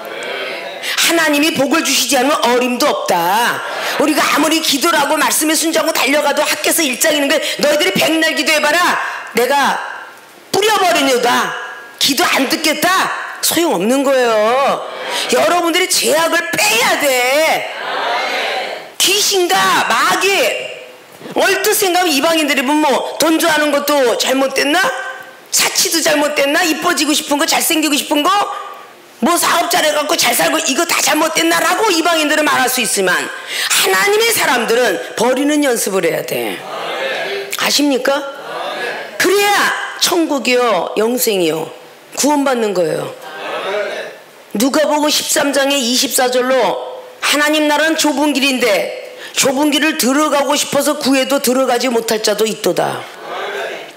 하나님이 복을 주시지 않으면 어림도 없다. 우리가 아무리 기도를 하고 말씀에 순종하고 달려가도 학교에서 일장이는 걸 너희들이 백날 기도해봐라, 내가 뿌려버리려다 기도 안 듣겠다, 소용없는 거예요. 여러분들이 죄악을 빼야 돼. 귀신과 마귀 얼뜻 생각하면 이방인들이 뭐 돈 좋아하는 것도 잘못됐나? 사치도 잘못됐나? 이뻐지고 싶은 거, 잘생기고 싶은 거, 뭐 사업자를 갖고 잘 살고 이거 다 잘못됐나라고 이방인들은 말할 수 있지만 하나님의 사람들은 버리는 연습을 해야 돼. 아십니까? 그래야 천국이요 영생이요 구원받는 거예요. 누가복음 13장의 24절로 하나님 나라는 좁은 길인데 좁은 길을 들어가고 싶어서 구해도 들어가지 못할 자도 있도다.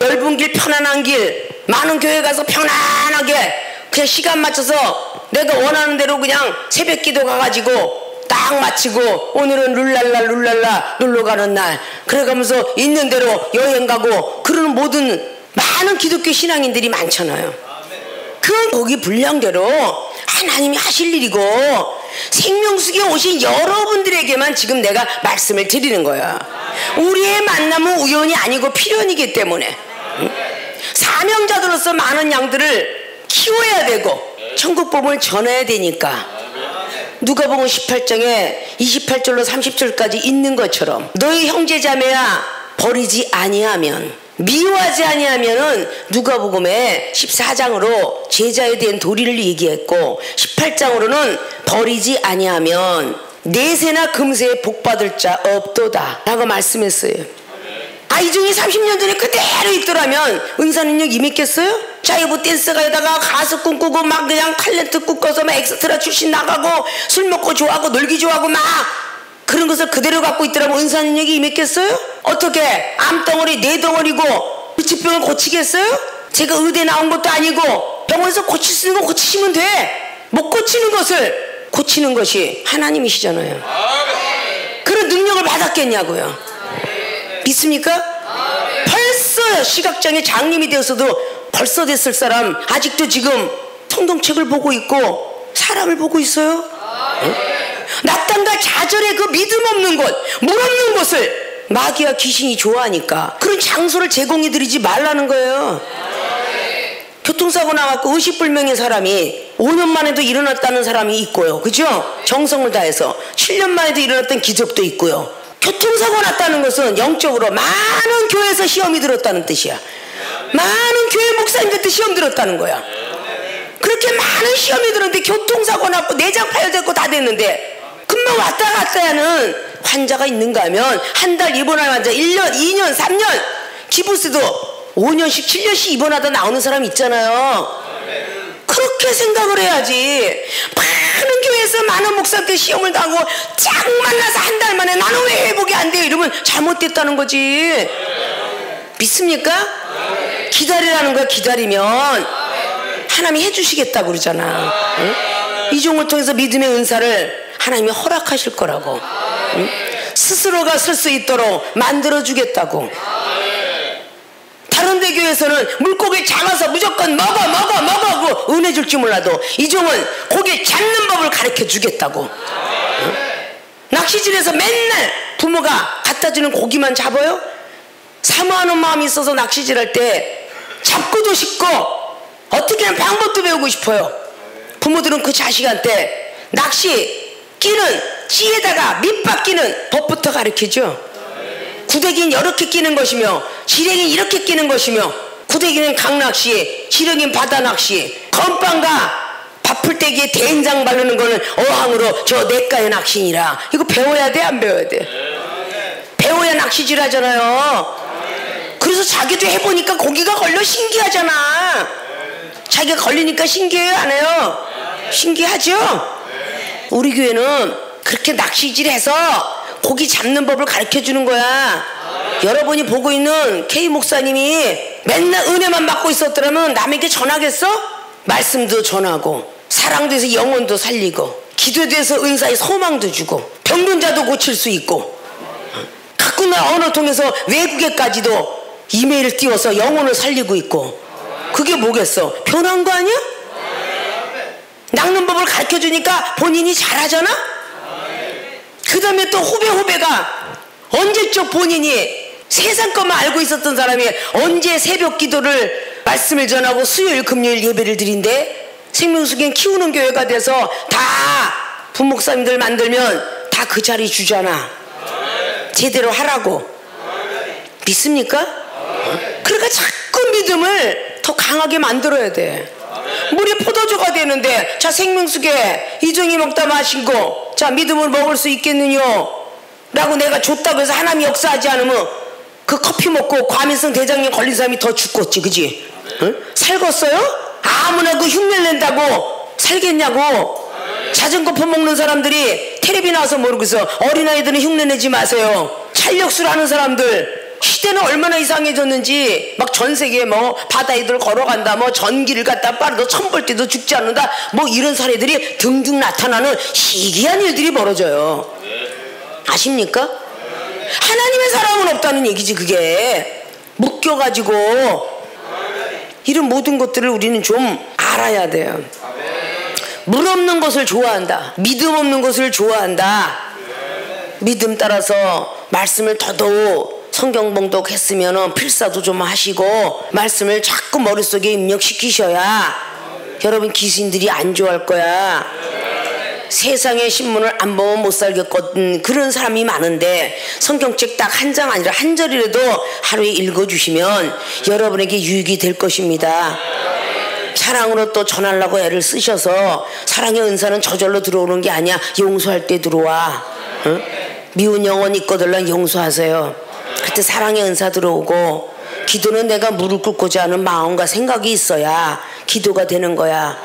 넓은 길, 편안한 길, 많은 교회 가서 편안하게 그냥 시간 맞춰서 내가 원하는 대로 그냥 새벽 기도 가가지고 딱 마치고 오늘은 룰랄라 놀러 가는 날 그래가면서 있는 대로 여행 가고 그러는 모든 많은 기독교 신앙인들이 많잖아요. 그건 거기 분량대로 하나님이 하실 일이고 생명수에 오신 여러분들에게만 지금 내가 말씀을 드리는 거야. 우리의 만남은 우연이 아니고 필연이기 때문에 사명자들로서 많은 양들을 키워야 되고 천국 복음을 전해야 되니까 누가복음 18장에 28절로 30절까지 있는 것처럼 너희 형제자매야 버리지 아니하면 미워하지 아니하면은 누가복음에 14장으로 제자에 대한 도리를 얘기했고 18장으로는 버리지 아니하면 내세나 금세에 복받을 자 없도다 라고 말씀했어요. 이종이 30년 전에 그대로 있더라면 은사능력 임했겠어요? 자유부 댄스가에다가 가수 꿈꾸고 막 그냥 탤런트 꿈꿔서 막 엑스트라 출신 나가고 술 먹고 좋아하고 놀기 좋아하고 막 그런 것을 그대로 갖고 있더라면 은사능력이 임했겠어요? 어떻게 암덩어리 뇌덩어리고 질병을 고치겠어요? 제가 의대 나온 것도 아니고 병원에서 고칠 수 있는 거 고치시면 돼. 못 고치는 것을 고치는 것이 하나님이시잖아요. 그런 능력을 받았겠냐고요. 믿습니까? 벌써 시각장애 장님이 되어서도 벌써 됐을 사람 아직도 지금 성경책을 보고 있고 사람을 보고 있어요? 낙담과 좌절의 그 믿음 없는 곳, 물 없는 곳을 마귀와 귀신이 좋아하니까 그런 장소를 제공해 드리지 말라는 거예요. 교통사고 나왔고 의식불명의 사람이 5년 만에도 일어났다는 사람이 있고요. 그죠? 정성을 다해서 7년 만에도 일어났던 기적도 있고요. 교통사고 났다는 것은 영적으로 많은 교회에서 시험이 들었다는 뜻이야. 많은 교회 목사님들한테 시험 들었다는 거야. 그렇게 많은 시험이 들었는데 교통사고 났고 내장 파열됐고 다 됐는데 금방 왔다 갔다 하는 환자가 있는가 하면 한 달 입원할 환자 1년, 2년, 3년 기부스도 5년씩 7년씩 입원하다 나오는 사람 있잖아요. 그렇게 생각을 해야지. 많은 교회에서 많은 목사한테 시험을 당하고 쫙 만나서 한 달 만에 나는 왜 회복이 안 돼요 이러면 잘못됐다는 거지. 믿습니까? 기다리라는 거야. 기다리면 하나님이 해주시겠다고 그러잖아. 응? 이종을 통해서 믿음의 은사를 하나님이 허락하실 거라고. 응? 스스로가 쓸 수 있도록 만들어주겠다고. 다른 데 교회에서는 물고기 잡아서 무조건 먹어 하고 은혜 줄지 몰라도 이종은 고기 잡는 법을 가르쳐 주겠다고. 응? 낚시질에서 맨날 부모가 갖다주는 고기만 잡아요? 사모하는 마음이 있어서 낚시질할 때 잡고도 싶고 어떻게 하는 방법도 배우고 싶어요. 부모들은 그 자식한테 낚시 끼는 찌에다가 밑밥 끼는 법부터 가르치죠. 구데기는 이렇게 끼는 것이며 지렁이는 이렇게 끼는 것이며 구데기는 강낚시, 지렁이는 바다낚시, 건빵과 밥풀떼기에 된장 바르는 거는 어항으로 저 내과의 낚시니라. 이거 배워야 돼 안 배워야 돼? 배워야 낚시질 하잖아요. 그래서 자기도 해보니까 고기가 걸려 신기하잖아. 자기가 걸리니까 신기해요 안 해요? 신기하죠? 우리 교회는 그렇게 낚시질해서 고기 잡는 법을 가르쳐주는 거야. 여러분이 보고 있는 K 목사님이 맨날 은혜만 받고 있었더라면 남에게 전하겠어? 말씀도 전하고 사랑도 해서 영혼도 살리고 기도도 해서 은사의 소망도 주고 병든 자도 고칠 수 있고 가끔나 언어 통해서 외국에까지도 이메일 띄워서 영혼을 살리고 있고 그게 뭐겠어? 변한 거 아니야? 낚는 법을 가르쳐주니까 본인이 잘하잖아? 그 다음에 또 후배가 언제적 본인이 세상 것만 알고 있었던 사람이 언제 새벽 기도를 말씀을 전하고 수요일 금요일 예배를 드린대? 생명수경 키우는 교회가 돼서 다 부목사님들 만들면 다 그 자리 주잖아. 제대로 하라고. 믿습니까? 그러니까 자꾸 믿음을 더 강하게 만들어야 돼. 물이 포도주가 되는데 자 생명수계 이종이 먹다 마시고 자 믿음을 먹을 수 있겠느냐 라고 내가 줬다고 해서 하나님이 역사하지 않으면 그 커피 먹고 과민성 대장염 걸린 사람이 더 죽겠지. 그지? 응? 살겠어요? 아무나 그 흉내를 낸다고 살겠냐고. 자전거 퍼먹는 사람들이 텔레비 나와서 모르고 있어. 어린아이들은 흉내내지 마세요. 찰력술 하는 사람들 시대는 얼마나 이상해졌는지 막 전 세계에 뭐 바다 위를 걸어간다, 뭐 전기를 갖다 빠르다, 천벌 때도 죽지 않는다, 뭐 이런 사례들이 등등 나타나는 희귀한 일들이 벌어져요. 아십니까? 하나님의 사랑은 없다는 얘기지. 그게 묶여가지고 이런 모든 것들을 우리는 좀 알아야 돼요. 물 없는 것을 좋아한다, 믿음 없는 것을 좋아한다. 믿음 따라서 말씀을 더더욱 성경 봉독했으면 필사도 좀 하시고 말씀을 자꾸 머릿속에 입력시키셔야 여러분 귀신들이 안 좋아할 거야. 세상의 신문을 안 보면 못 살겠거든, 그런 사람이 많은데 성경책 딱 한 장 아니라 한 절이라도 하루에 읽어주시면 여러분에게 유익이 될 것입니다. 사랑으로 또 전하려고 애를 쓰셔서 사랑의 은사는 저절로 들어오는 게 아니야. 용서할 때 들어와. 응? 미운 영혼 있거들란 용서하세요. 그때 사랑의 은사 들어오고, 기도는 내가 무릎 꿇고자 하는 마음과 생각이 있어야 기도가 되는 거야.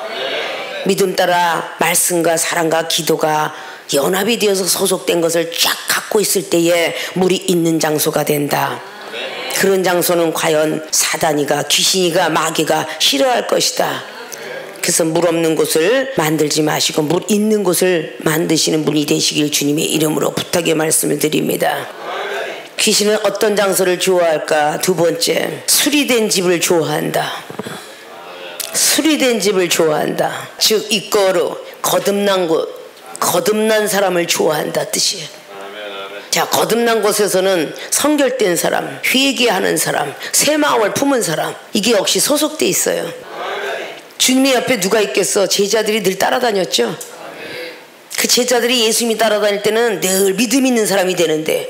믿음 따라 말씀과 사랑과 기도가 연합이 되어서 소속된 것을 쫙 갖고 있을 때에 물이 있는 장소가 된다. 그런 장소는 과연 사단이가, 귀신이가, 마귀가 싫어할 것이다. 그래서 물 없는 곳을 만들지 마시고 물 있는 곳을 만드시는 분이 되시길 주님의 이름으로 부탁의 말씀을 드립니다. 귀신은 어떤 장소를 좋아할까? 두 번째, 수리된 집을 좋아한다. 수리된 집을 좋아한다. 즉 이거로 거듭난 곳, 거듭난 사람을 좋아한다 뜻이에요. 자, 거듭난 곳에서는 성결된 사람, 회개하는 사람, 새 마음을 품은 사람, 이게 역시 소속돼 있어요. 주님의 옆에 누가 있겠어? 제자들이 늘 따라다녔죠. 그 제자들이 예수님이 따라다닐 때는 늘 믿음 있는 사람이 되는데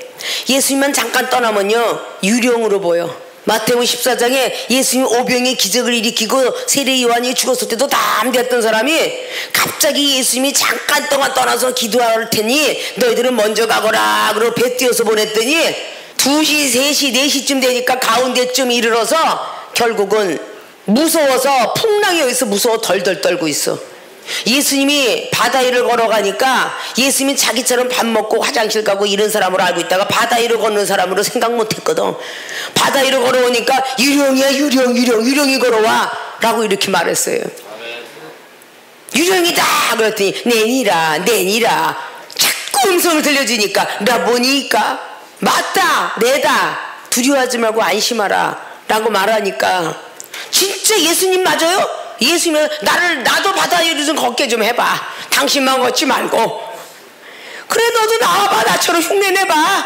예수님만 잠깐 떠나면요 유령으로 보여. 마태복음 14장에 예수님 오병의 기적을 일으키고 세례 요한이 죽었을 때도 다 안 됐던 사람이 갑자기 예수님이 잠깐 동안 떠나서 기도할 테니 너희들은 먼저 가거라 그러고 배 띄워서 보냈더니 2시, 3시, 4시쯤 되니까 가운데쯤 이르러서 결국은 무서워서 풍랑이 여기서 무서워 덜덜 떨고 있어. 예수님이 바다 위를 걸어가니까 예수님이 자기처럼 밥 먹고 화장실 가고 이런 사람으로 알고 있다가 바다 위를 걷는 사람으로 생각 못했거든. 바다 위를 걸어오니까 유령이야, 유령이 걸어와 라고 이렇게 말했어요. 유령이다 그랬더니 내니라 자꾸 음성을 들려주니까 나 뭐니까 맞다 내다 두려워하지 말고 안심하라 라고 말하니까 진짜 예수님 맞아요? 예수님은 나도 바다 위로 좀 걷게 좀 해봐. 당신만 걷지 말고. 그래 너도 나와봐. 나처럼 흉내 내봐.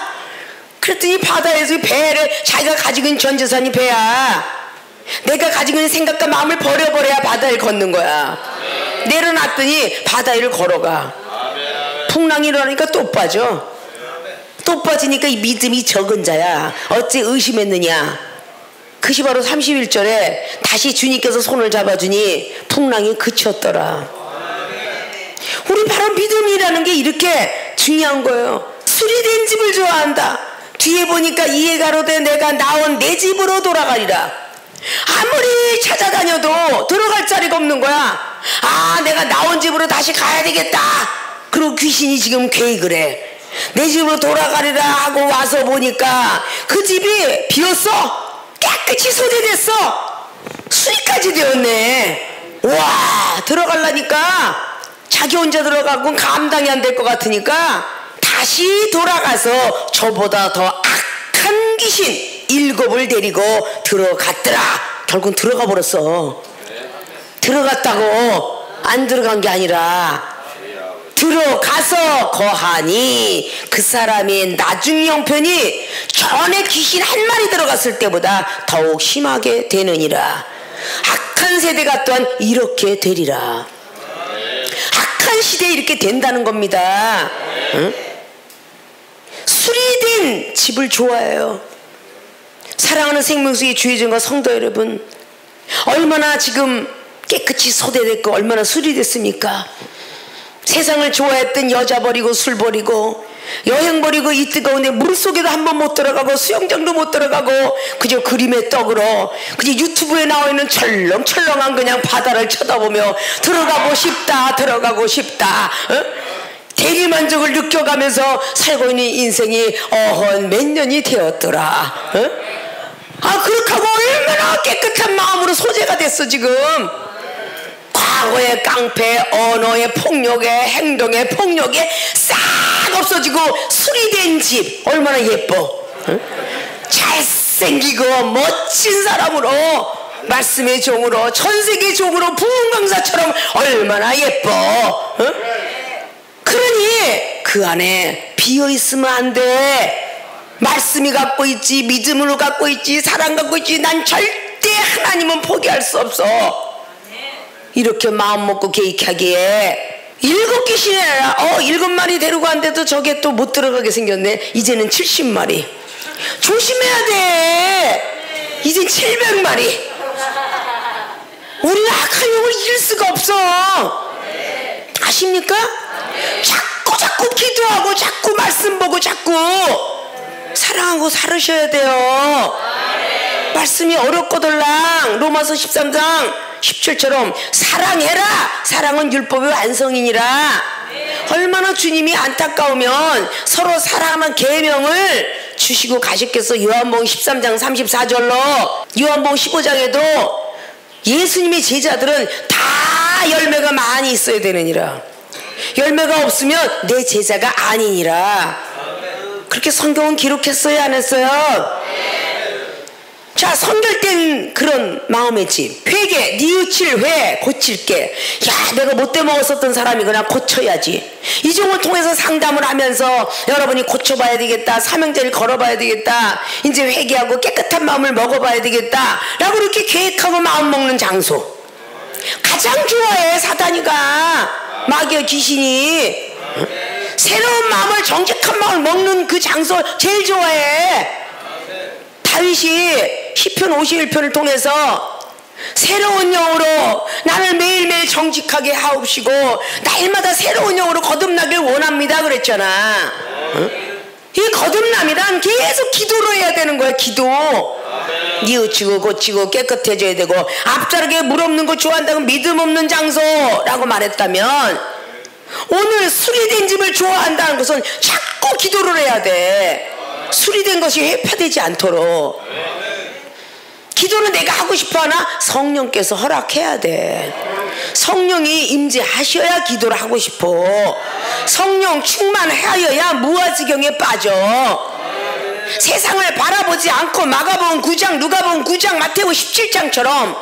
그랬더니 바다에서 배를 자기가 가지고 있는 전 재산이 배야. 내가 가지고 있는 생각과 마음을 버려버려야 바다를 걷는 거야. 내려놨더니 바다 위를 걸어가. 풍랑이 일어나니까 또 빠져. 또 빠지니까 이 믿음이 적은 자야. 어째 의심했느냐. 그것이 바로 31절에 다시 주님께서 손을 잡아주니 풍랑이 그쳤더라. 우리 바로 믿음이라는 게 이렇게 중요한 거예요. 수리된 집을 좋아한다. 뒤에 보니까 이에 가로되 내가 나온 내 집으로 돌아가리라. 아무리 찾아다녀도 들어갈 자리가 없는 거야. 아, 내가 나온 집으로 다시 가야 되겠다. 그리고 귀신이 지금 계획을 해. 내 집으로 돌아가리라 하고 와서 보니까 그 집이 비었어. 깨끗이 소재됐어. 수리까지 되었네. 와, 들어가려니까 자기 혼자 들어가고 감당이 안 될 것 같으니까 다시 돌아가서 저보다 더 악한 귀신 7을 데리고 들어갔더라. 결국은 들어가 버렸어. 들어갔다고 안 들어간 게 아니라 들어가서 거하니 그 사람의 나중 형편이 전에 귀신 한 마리 들어갔을 때보다 더욱 심하게 되느니라. 악한 세대가 또한 이렇게 되리라. 악한 시대에 이렇게 된다는 겁니다. 응? 수리된 집을 좋아해요. 사랑하는 생명수의 주의전과 성도 여러분, 얼마나 지금 깨끗이 소대됐고 얼마나 수리됐습니까? 세상을 좋아했던 여자 버리고 술 버리고 여행 버리고 이 뜨거운데 물속에도 한 번 못 들어가고 수영장도 못 들어가고 그저 그림의 떡으로 그저 유튜브에 나와있는 철렁철렁한 그냥 바다를 쳐다보며 들어가고 싶다 어? 대리만족을 느껴가면서 살고 있는 인생이 어헌 몇 년이 되었더라. 어? 아, 그렇게 하고 얼마나 깨끗한 마음으로 소재가 됐어 지금. 과거의 깡패, 언어의 폭력에, 행동의 폭력에 싹 없어지고 수리된 집. 얼마나 예뻐. 응? 잘생기고 멋진 사람으로, 말씀의 종으로, 천세계 종으로, 부흥강사처럼 얼마나 예뻐. 응? 그러니 그 안에 비어있으면 안 돼. 말씀이 갖고 있지, 믿음으로 갖고 있지, 사랑 갖고 있지. 난 절대 하나님은 포기할 수 없어. 이렇게 마음 먹고 계획하기에 7귀신이 아니라 7마리 데리고 왔는데도 저게 또 못 들어가게 생겼네. 이제는 70마리. 조심해야 돼. 이젠 700마리. 우리는 악한 영을 이길 수가 없어. 아십니까? 자꾸 기도하고 자꾸 말씀 보고 자꾸 사랑하고 살으셔야 돼요. 말씀이 어렵거들랑 로마서 13장 17처럼 사랑해라. 사랑은 율법의 완성이니라. 얼마나 주님이 안타까우면 서로 사랑하는 계명을 주시고 가셨겠어. 요한복음 13장 34절로 요한복음 15장에도 예수님의 제자들은 다 열매가 많이 있어야 되느니라. 열매가 없으면 내 제자가 아니니라. 그렇게 성경은 기록했어요, 안 했어요? 자, 선결된 그런 마음의 집. 회개, 뉘우칠 회, 고칠게. 야, 내가 못돼 먹었었던 사람이구나. 고쳐야지. 이 종을 통해서 상담을 하면서 여러분이 고쳐봐야 되겠다. 사명제를 걸어봐야 되겠다. 이제 회개하고 깨끗한 마음을 먹어봐야 되겠다. 라고 이렇게 계획하고 마음 먹는 장소. 가장 좋아해, 사단이가. 마귀와 귀신이. 새로운 마음을, 정직한 마음을 먹는 그 장소 제일 좋아해. 다윗이 시편 51편을 통해서 새로운 영으로 나를 매일매일 정직하게 하옵시고 날마다 새로운 영으로 거듭나길 원합니다 그랬잖아. 이 거듭남이란 계속 기도로 해야 되는 거야. 기도. 뉘우치고 고치고 깨끗해져야 되고, 앞자르게 물 없는 거 좋아한다고 믿음 없는 장소라고 말했다면, 오늘 수리된 집을 좋아한다는 것은 자꾸 기도를 해야 돼. 수리된 것이 회파되지 않도록. 기도는 내가 하고 싶어하나 성령께서 허락해야 돼. 성령이 임재하셔야 기도를 하고 싶어. 성령 충만하여야 무아지경에 빠져. 세상을 바라보지 않고 마가복음 9장, 누가복음 9장, 마태복음 17장처럼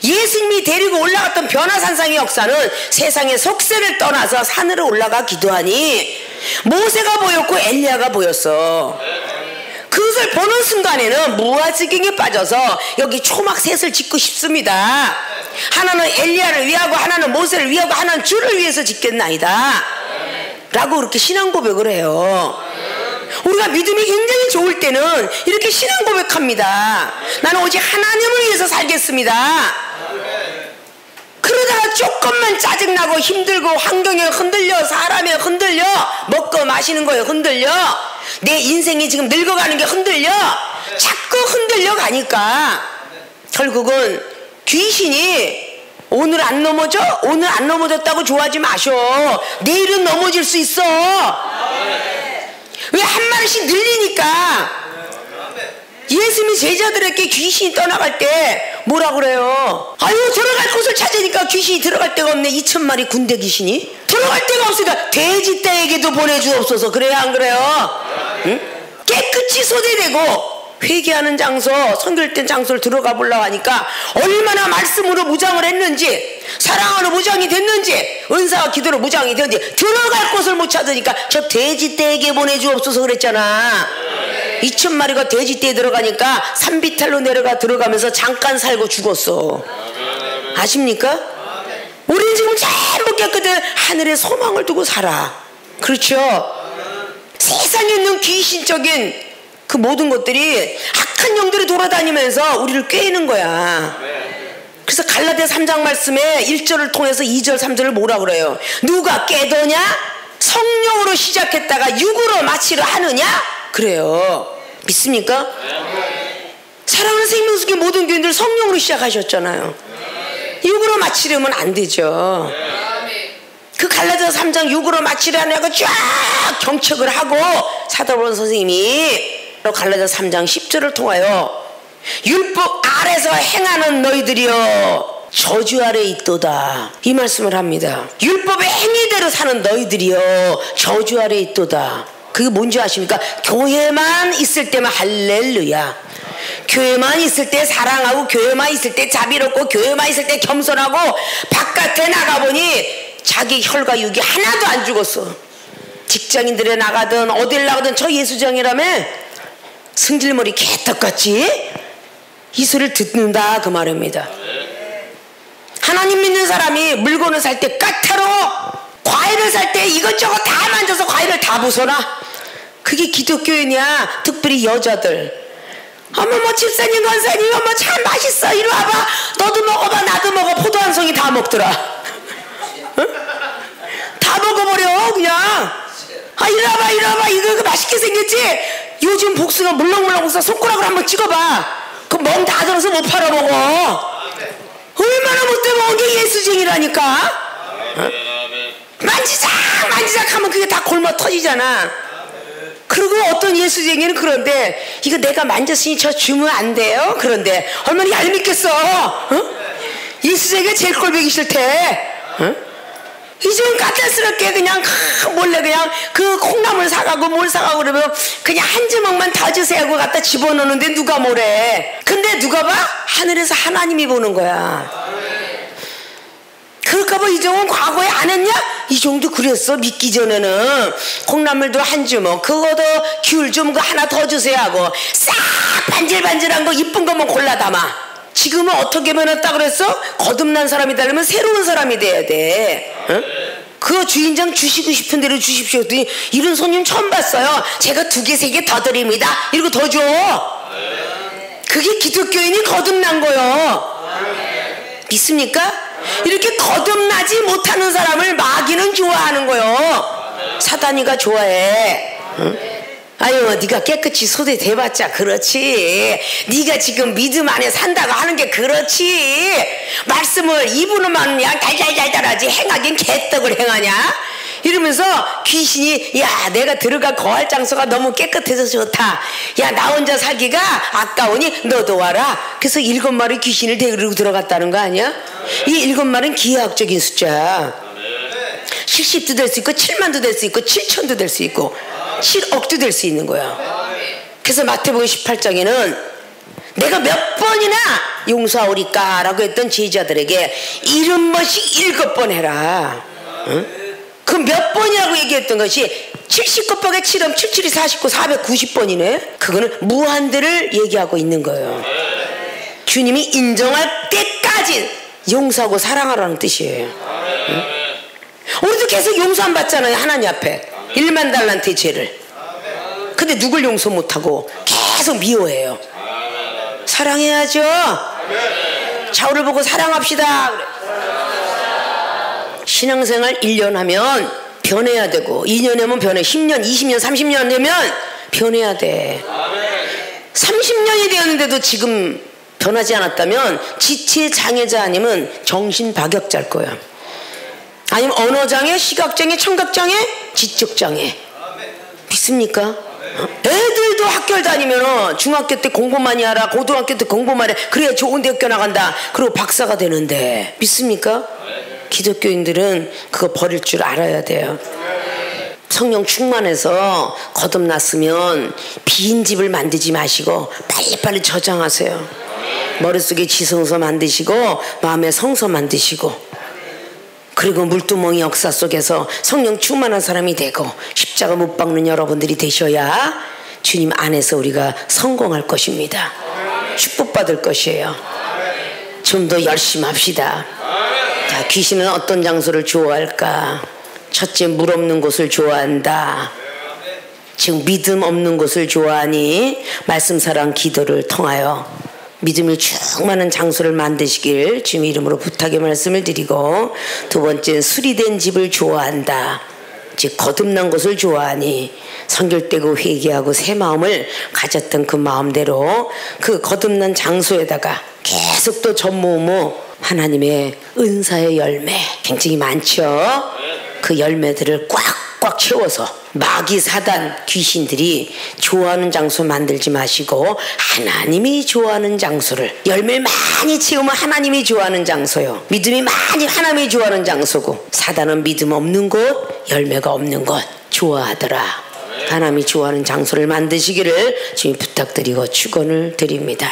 예수님이 데리고 올라갔던 변화산상의 역사는 세상의 속세를 떠나서 산으로 올라가 기도하니 모세가 보였고 엘리야가 보였어. 그것을 보는 순간에는 무아지경에 빠져서 여기 초막셋을 짓고 싶습니다. 하나는 엘리야를 위하고 하나는 모세를 위하고 하나는 주를 위해서 짓겠나이다 라고 그렇게 신앙 고백을 해요. 우리가 믿음이 굉장히 좋을 때는 이렇게 신앙 고백합니다. 나는 오직 하나님을 위해서 살겠습니다. 그러다가 조금만 짜증나고 힘들고 환경에 흔들려, 사람에 흔들려, 먹고 마시는 거에 흔들려, 내 인생이 지금 늙어가는 게 흔들려, 자꾸 흔들려 가니까 결국은 귀신이 오늘 안 넘어져? 오늘 안 넘어졌다고 좋아하지 마셔. 내일은 넘어질 수 있어. 왜 한 마리씩 늘리니까. 예수님이 제자들에게 귀신이 떠나갈 때 뭐라 그래요? 아유, 들어갈 곳을 찾으니까 귀신이 들어갈 데가 없네. 2000마리 군대 귀신이 들어갈 데가 없으니까 돼지 떼에게도 보내주옵소서. 그래요, 안 그래요? 응? 깨끗이 소대되고 회개하는 장소, 선결된 장소를 들어가 보려고 하니까 얼마나 말씀으로 무장을 했는지, 사랑으로 무장이 됐는지, 은사와 기도로 무장이 됐는지 들어갈 곳을 못 찾으니까 저 돼지떼에게 보내주옵소서 그랬잖아. 2000마리가 돼지떼에 들어가니까 산비탈로 내려가 들어가면서 잠깐 살고 죽었어. 아십니까? 우리는 지금 전부 깨끗한 하늘에 소망을 두고 살아. 그렇죠? 세상에 있는 귀신적인 그 모든 것들이 악한 영들이 돌아다니면서 우리를 꿰는 거야. 그래서 갈라디아 3장 말씀에 1절을 통해서 2절 3절을 뭐라 그래요? 누가 깨더냐? 성령으로 시작했다가 육으로 마치려 하느냐? 그래요. 믿습니까? 사랑하는 생명수의 모든 교인들 성령으로 시작하셨잖아요. 육으로 마치려면 안 되죠. 그 갈라디아서 3장 6으로 마치려고 쫙 경책을 하고 사도바울 선생님이 갈라디아서 3장 10절을 통하여 율법 아래서 행하는 너희들이여 저주 아래 있도다 이 말씀을 합니다. 율법의 행위대로 사는 너희들이여 저주 아래 있도다. 그게 뭔지 아십니까? 교회만 있을 때만 할렐루야, 교회만 있을 때 사랑하고 교회만 있을 때 자비롭고 교회만 있을 때 겸손하고 바깥에 나가보니 자기 혈과 육이 하나도 안 죽었어. 직장인들에 나가든 어딜 나가든 저 예수장이라며 승질머리 개떡같이 이 소리를 듣는다 그 말입니다. 하나님 믿는 사람이 물건을 살 때 까다로워, 과일을 살 때 이것저것 다 만져서 과일을 다 부숴놔. 그게 기독교인이야. 특별히 여자들. 어머 뭐 집사님 권사님 어머 참 맛있어 이리 와봐 너도 먹어봐 나도 먹어. 포도 한 송이 다 먹더라. 응? 다 먹어버려 그냥. 아 이리 와봐 이거 맛있게 생겼지. 요즘 복숭아 물렁물렁 복숭아 손가락으로 한번 찍어봐. 그 멍 다 들어서 못 팔아먹어. 얼마나 못돼 먹은 게 예수쟁이라니까. 응? 만지작 하면 그게 다 골마 터지잖아. 그리고 어떤 예수쟁이는 그런데 이거 내가 만졌으니 저 주면 안 돼요? 그런데 얼마나 얄밉겠어. 어? 예수쟁이가 제일 꼴보기 싫대. 어? 이제는 까탈스럽게 그냥 몰래 그냥 그 콩나물 사가고 뭘 사가고 그러면 그냥 한 주먹만 더 주세요 하고 갖다 집어넣는데 누가 뭐래. 근데 누가 봐? 하늘에서 하나님이 보는 거야. 그럴까봐 이종은 과거에 안 했냐? 이종도 그랬어. 믿기 전에는 콩나물도 한 주먹 그거도 귤 좀 그 하나 더 주세요 하고 싹 반질반질한 거 이쁜 것만 골라 담아. 지금은 어떻게 변했다 그랬어? 거듭난 사람이 되려면 새로운 사람이 돼야 돼. 응? 그 주인장 주시고 싶은 대로 주십시오. 이런 손님 처음 봤어요. 제가 2개 3개 더 드립니다. 이러고 더 줘. 그게 기독교인이 거듭난 거요. 믿습니까? 이렇게 거듭나지 못하는 사람을 마귀는 좋아하는 거요. 사단이가 좋아해. 응? 아유 네가 깨끗이 소대 대봤자 그렇지. 네가 지금 믿음 안에 산다고 하는 게 그렇지. 말씀을 입으로만 그냥 달달달달하지 행하긴 개떡을 행하냐. 이러면서 귀신이 야 내가 들어갈 거할 장소가 너무 깨끗해서 좋다. 야 나 혼자 살기가 아까우니 너도 와라. 그래서 7마리 귀신을 데리고 들어갔다는 거 아니야? 이 7마리는 기하학적인 숫자야. 70도 될 수 있고 7만도 될 수 있고 7천도 될 수 있고 7억도 될 수 있는 거야. 그래서 마태복음 18장에는 내가 몇 번이나 용서하오리까 라고 했던 제자들에게 70번씩 7번 해라. 응? 그 몇 번이라고 얘기했던 것이 70곱하기 7하면 77이 49 490번이네 그거는 무한대를 얘기하고 있는 거예요. 주님이 인정할 때까지 용서하고 사랑하라는 뜻이에요. 응? 우리도 계속 용서 안 받잖아요. 하나님 앞에 1만 달란트의 죄를. 근데 누굴 용서 못하고 계속 미워해요. 사랑해야죠. 좌우를 보고 사랑합시다. 신앙생활 1년 하면 변해야 되고 2년 하면 변해. 10년 20년 30년 되면 변해야 돼. 30년이 되었는데도 지금 변하지 않았다면 지체장애자 아니면 정신박약자일 거야. 아니면 언어장애, 시각장애, 청각장애, 지적장애. 믿습니까? 애들도 학교를 다니면 중학교 때 공부 많이 하라, 고등학교 때 공부 많이 해. 그래야 좋은 대학교 나간다. 그리고 박사가 되는데 믿습니까? 기독교인들은 그거 버릴 줄 알아야 돼요. 성령 충만해서 거듭났으면 빈 집을 만들지 마시고 빨리빨리 저장하세요. 머릿속에 지성서 만드시고 마음에 성서 만드시고 그리고 물두멍이 역사 속에서 성령 충만한 사람이 되고 십자가 못 박는 여러분들이 되셔야 주님 안에서 우리가 성공할 것입니다. 축복받을 것이에요. 좀 더 열심히 합시다. 자, 귀신은 어떤 장소를 좋아할까? 첫째, 물 없는 곳을 좋아한다. 지금 믿음 없는 곳을 좋아하니 말씀 사랑 기도를 통하여 믿음을 충만한 장소를 만드시길 주님 이름으로 부탁의 말씀을 드리고, 두 번째는 수리된 집을 좋아한다. 즉 거듭난 곳을 좋아하니 성결되고 회개하고 새 마음을 가졌던 그 마음대로 그 거듭난 장소에다가 계속 또 전무후무 하나님의 은사의 열매 굉장히 많죠. 그 그 열매들을 꽉꽉 채워서 마귀 사단 귀신들이 좋아하는 장소 만들지 마시고 하나님이 좋아하는 장소를 열매를 많이 채우면 하나님이 좋아하는 장소요. 믿음이 많이 하나님이 좋아하는 장소고 사단은 믿음 없는 곳 열매가 없는 곳 좋아하더라. 하나님이 좋아하는 장소를 만드시기를 주님 부탁드리고 축원을 드립니다.